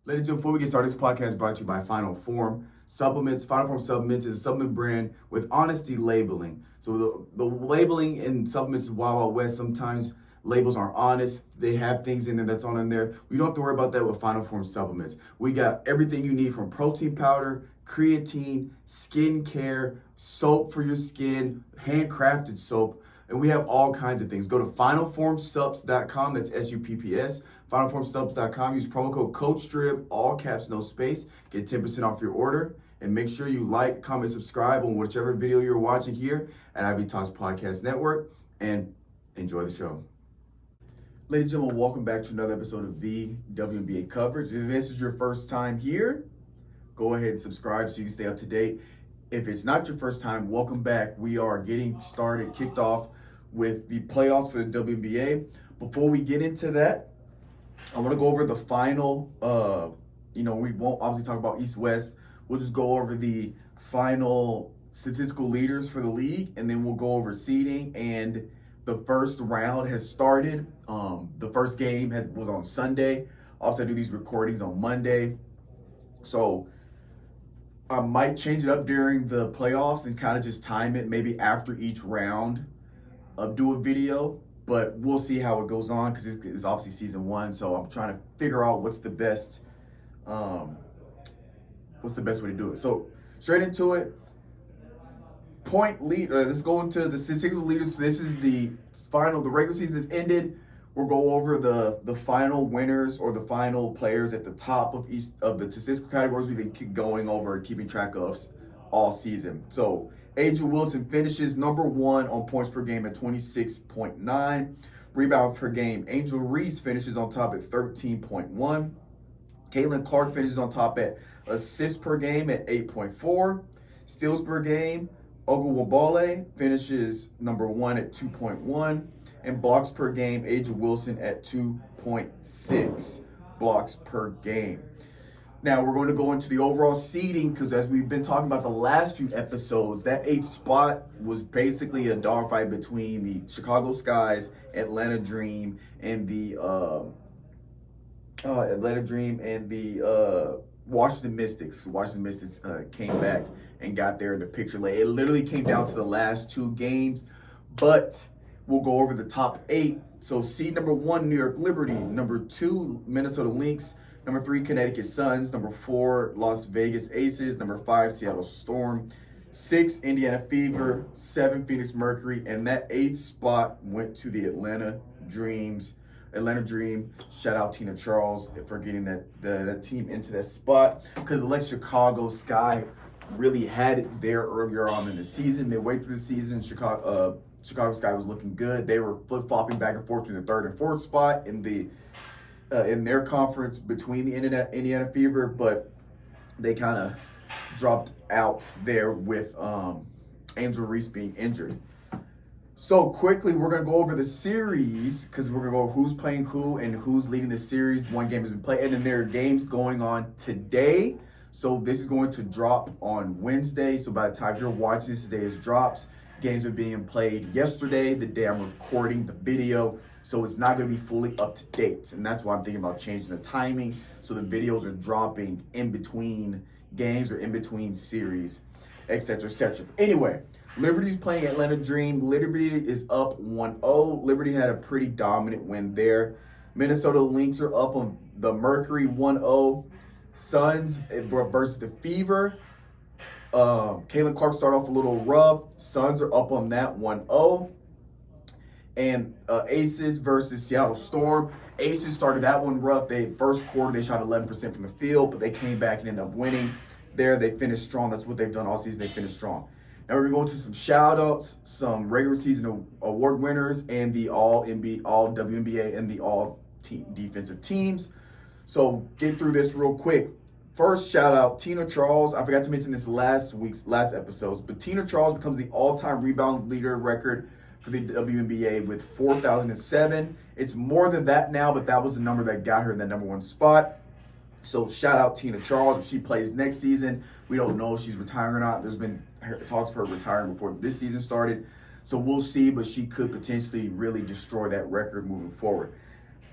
Ladies and gentlemen, before we get started, this podcast is brought to you by Final Form Supplements. Final Form Supplements is a supplement brand with honesty labeling. So the labeling in supplements is Wild Wild West. Sometimes labels aren't honest. They have things in there that's on in there. We don't have to worry about that with Final Form Supplements. We got everything you need from protein powder, creatine, skin care, soap for your skin, handcrafted soap, and we have all kinds of things. Go to finalformsubs.com, that's SUPPS, finalformsubs.com, use promo code COACHSTRIB, all caps, no space, get 10% off your order, and make sure you like, comment, subscribe on whichever video you're watching here at Ivy Talks Podcast Network, and enjoy the show. Ladies and gentlemen, welcome back to another episode of the WNBA coverage. If this is your first time here, go ahead and subscribe so you can stay up to date. If it's not your first time, welcome back. We are getting started, kicked off with the playoffs for the WNBA. Before we get into that, I want to go over the final, we won't obviously talk about East-West. We'll just go over the final statistical leaders for the league, and then we'll go over seeding. And the first round has started. The first game was on Sunday. Obviously, I do these recordings on Monday. So I might change it up during the playoffs and kind of just time it maybe after each round do a video, but we'll see how it goes on because it's obviously season one. So I'm trying to figure out what's the best way to do it. So straight into it. Point lead. Let's go into the statistical leaders. This is the final. The regular season has ended. We'll go over the final winners or the final players at the top of each of the statistical categories we've been going over and keeping track of all season. So Angel Wilson finishes number one on points per game at 26.9. Rebounds per game. Angel Reese finishes on top at 13.1. Caitlin Clark finishes on top at assists per game at 8.4. Steals per game. Ogunwobole finishes number one at 2.1. And blocks per game, Angel Wilson at 2.6 blocks per game. Now we're going to go into the overall seeding because as we've been talking about the last few episodes, that 8th spot was basically a dogfight between the Chicago Skies, Atlanta Dream, and the Washington Mystics. Washington Mystics came back and got there in the picture late. It literally came down to the last two games, but we'll go over the top 8. So seed number 1, New York Liberty. Number 2, Minnesota Lynx. Number 3, Connecticut Suns. Number 4, Las Vegas Aces. Number 5, Seattle Storm. 6, Indiana Fever. 7, Phoenix Mercury. And that 8th spot went to the Atlanta Dream. Shout out Tina Charles for getting that team into that spot. Because like Chicago Sky really had it there earlier on in the season. Midway through the season, Chicago Sky was looking good. They were flip-flopping back and forth between the 3rd and 4th spot in their conference between the Indiana Fever, but they kind of dropped out there with Angel Reese being injured. So quickly, we're going to go over the series because we're going to go over who's playing who and who's leading the series. One game has been played, and then there are games going on today. So this is going to drop on Wednesday. So by the time you're watching this, today is drops. Games are being played yesterday, the day I'm recording the video, so it's not going to be fully up to date. And that's why I'm thinking about changing the timing so the videos are dropping in between games or in between series, etc., etc. Anyway, Liberty's playing Atlanta Dream. Liberty is up 1-0. Liberty had a pretty dominant win there. Minnesota Lynx are up on the Mercury 1-0. Suns versus the Fever. Caitlin Clark started off a little rough. Suns are up on that 1-0. And Aces versus Seattle Storm. Aces started that one rough. First quarter, they shot 11% from the field, but they came back and ended up winning. There, they finished strong. That's what they've done all season. They finished strong. Now we're going to some shout-outs, some regular season award winners, and the all WNBA and the all defensive teams. So get through this real quick. First shout out, Tina Charles. I forgot to mention this last episodes, but Tina Charles becomes the all-time rebound leader record for the WNBA with 4,007. It's more than that now, but that was the number that got her in that number 1 spot. So shout out Tina Charles. If she plays next season, we don't know if she's retiring or not. There's been talks for her retiring before this season started. So we'll see, but she could potentially really destroy that record moving forward.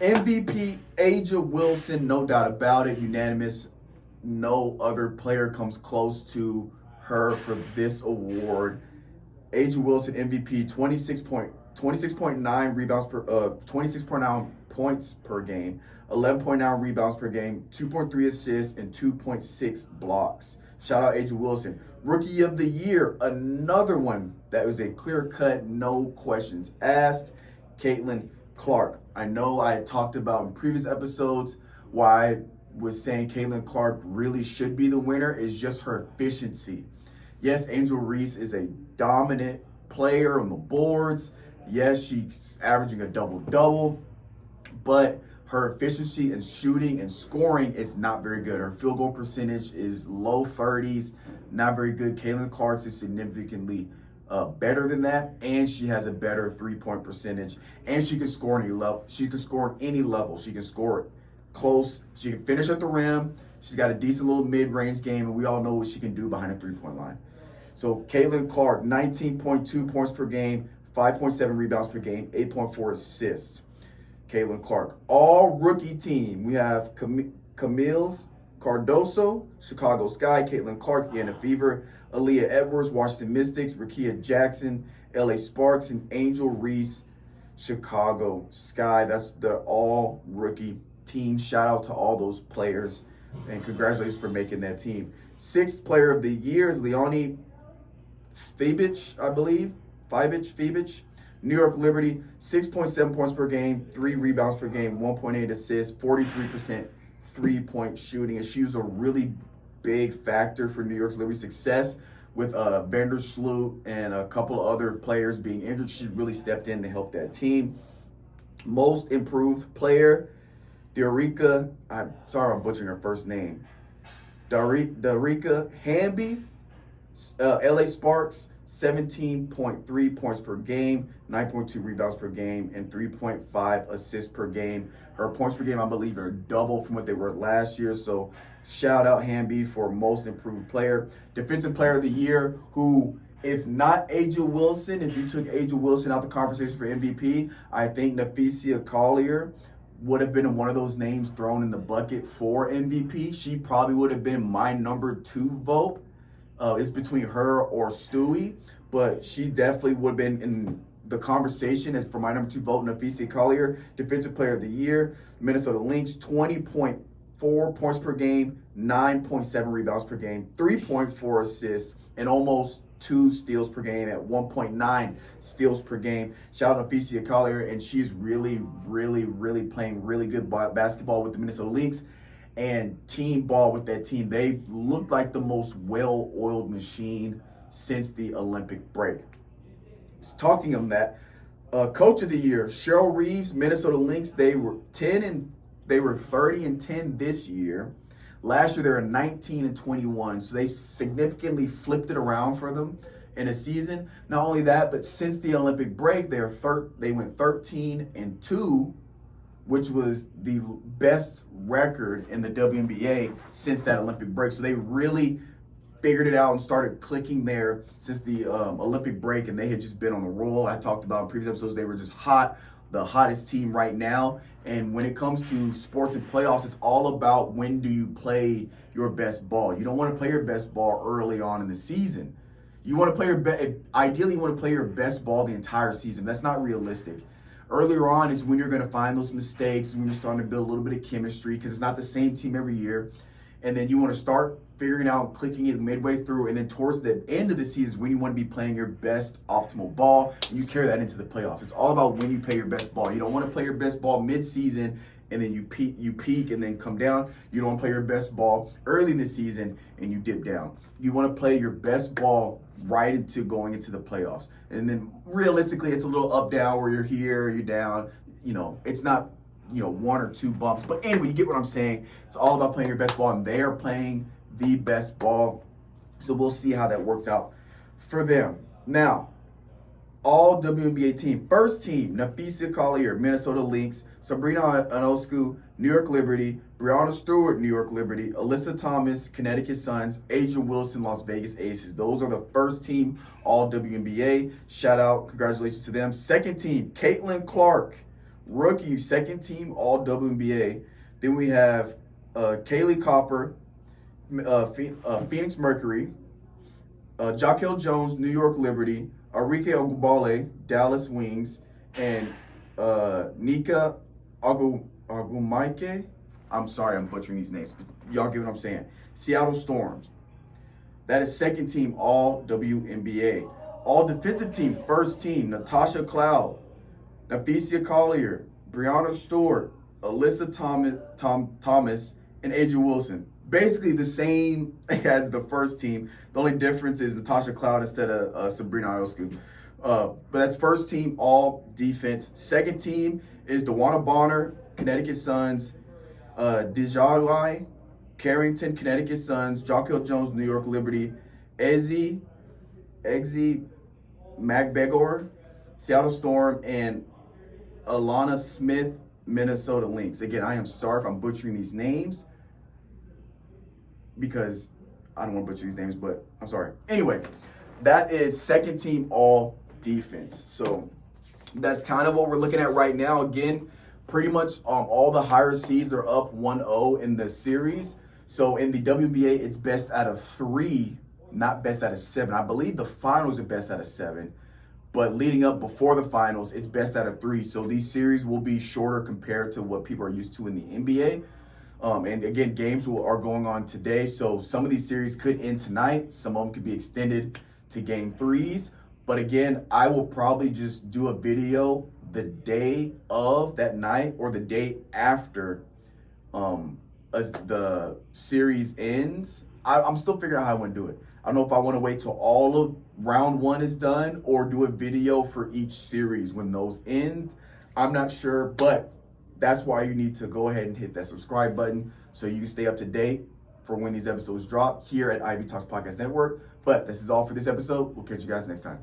MVP, Aja Wilson, no doubt about it, unanimous. No other player comes close to her for this award. Aja Wilson, MVP, 26.9 rebounds per 26.9 points per game, 11.9 rebounds per game, 2.3 assists, and 2.6 blocks. Shout out Aja Wilson. Rookie of the Year, another one that was a clear cut, no questions asked. Caitlin Clark. I know I had talked about in previous episodes why I was saying Caitlin Clark really should be the winner is just her efficiency. Yes, Angel Reese is a dominant player on the boards. Yes, she's averaging a double-double, but her efficiency in shooting and scoring is not very good. Her field goal percentage is low 30s, not very good. Caitlin Clark's is significantly better than that, and she has a better three-point percentage, and she can score any level. She can score on any level. She can score close. She can finish at the rim. She's got a decent little mid-range game, and we all know what she can do behind the three-point line. So Caitlin Clark, 19.2 points per game, 5.7 rebounds per game, 8.4 assists. Caitlin Clark. All rookie team. We have Camille Cardoso, Chicago Sky, Caitlin Clark, Indiana Fever, Aaliyah Edwards, Washington Mystics, Rakia Jackson, LA Sparks, and Angel Reese, Chicago Sky. That's the all rookie team. Shout out to all those players, and congratulations for making that team. Sixth player of the year is Leonie Fibich, I believe. Fibich. New York Liberty, 6.7 points per game, 3 rebounds per game, 1.8 assists, 43% three-point shooting. And she was a really big factor for New York's Liberty success with Vandersloot and a couple of other players being injured. She really stepped in to help that team. Most improved player, Darica, I'm sorry I'm butchering her first name, Darica Hamby, LA Sparks, 17.3 points per game, 9.2 rebounds per game, and 3.5 assists per game. Her points per game, I believe, are double from what they were last year. So shout out Hamby for most improved player. Defensive player of the year, who, if not Aja Wilson, if you took Aja Wilson out the conversation for MVP, I think Naphesia Collier would have been one of those names thrown in the bucket for MVP. She probably would have been my number 2 vote. It's between her or Stewie, but she definitely would have been in the conversation as for my number 2 vote, Naphesia Collier, Defensive Player of the Year. Minnesota Lynx, 20.4 points per game, 9.7 rebounds per game, 3.4 assists, and almost 2 steals per game at 1.9 steals per game. Shout out to Naphesia Collier, and she's really playing really good basketball with the Minnesota Lynx. And team ball with that team. They look like the most well-oiled machine since the Olympic break. Talking of that, Coach of the Year, Cheryl Reeves, Minnesota Lynx. They were 30-10 this year. Last year they were 19-21. So they significantly flipped it around for them in a season. Not only that, but since the Olympic break, they went 13-2. Which was the best record in the WNBA since that Olympic break. So they really figured it out and started clicking there since the Olympic break, and they had just been on the roll. I talked about in previous episodes, they were just hot, the hottest team right now. And when it comes to sports and playoffs, it's all about when do you play your best ball. You don't want to play your best ball early on in the season. You want to play ideally you want to play your best ball the entire season. That's not realistic. Earlier on is when you're going to find those mistakes, when you're starting to build a little bit of chemistry, because it's not the same team every year. And then you want to start figuring out, clicking it midway through. And then towards the end of the season is when you want to be playing your best optimal ball. And you carry that into the playoffs. It's all about when you play your best ball. You don't want to play your best ball mid-season and then you peak and then come down. You don't want to play your best ball early in the season and you dip down. You want to play your best ball right into going into the playoffs. And then realistically, it's a little up down where you're here, you're down. It's not, 1 or 2 bumps. But anyway, you get what I'm saying. It's all about playing your best ball, and they are playing the best ball. So we'll see how that works out for them. Now, all WNBA team. First team, Naphesia Collier, Minnesota Lynx, Sabrina Ionescu, New York Liberty, Breanna Stewart, New York Liberty, Alyssa Thomas, Connecticut Suns, Aja Wilson, Las Vegas Aces. Those are the first team, all WNBA. Shout out, congratulations to them. Second team, Caitlin Clark, Rookie, second team All WNBA. Then we have Kaylee Copper, Phoenix Mercury, Jaquel Jones, New York Liberty, Arike Ogbale, Dallas Wings, and Nika Agumaike. I'm sorry, I'm butchering these names, but y'all get what I'm saying. Seattle Storms. That is second team All WNBA. All defensive team, first team, Natasha Cloud, Naphesia Collier, Brianna Stewart, Alyssa Thomas, and Adrian Wilson. Basically the same as the first team. The only difference is Natasha Cloud instead of Sabrina Ioscu. But that's first team All defense. Second team is DeWanna Bonner, Connecticut Suns, Dijawai, Carrington, Connecticut Suns, Jaquel Jones, New York Liberty, Eggsy Magbegor, Seattle Storm, and Alana Smith, Minnesota Lynx. Again, I am sorry if I'm butchering these names because I don't want to butcher these names, but I'm sorry. Anyway, that is second team All defense. So that's kind of what we're looking at right now. Again, pretty much all the higher seeds are up 1-0 in the series. So in the WNBA, it's best out of 3, not best out of 7. I believe the finals are best out of 7, but leading up before the finals, it's best out of 3. So these series will be shorter compared to what people are used to in the NBA. And again, games are going on today. So some of these series could end tonight. Some of them could be extended to game 3s. But again, I will probably just do a video the day of that night or the day after as the series ends. I'm still figuring out how I want to do it. I don't know if I want to wait till all of round 1 is done or do a video for each series when those end. I'm not sure, but that's why you need to go ahead and hit that subscribe button so you can stay up to date for when these episodes drop here at Ivy Talks Podcast Network. But this is all for this episode. We'll catch you guys next time.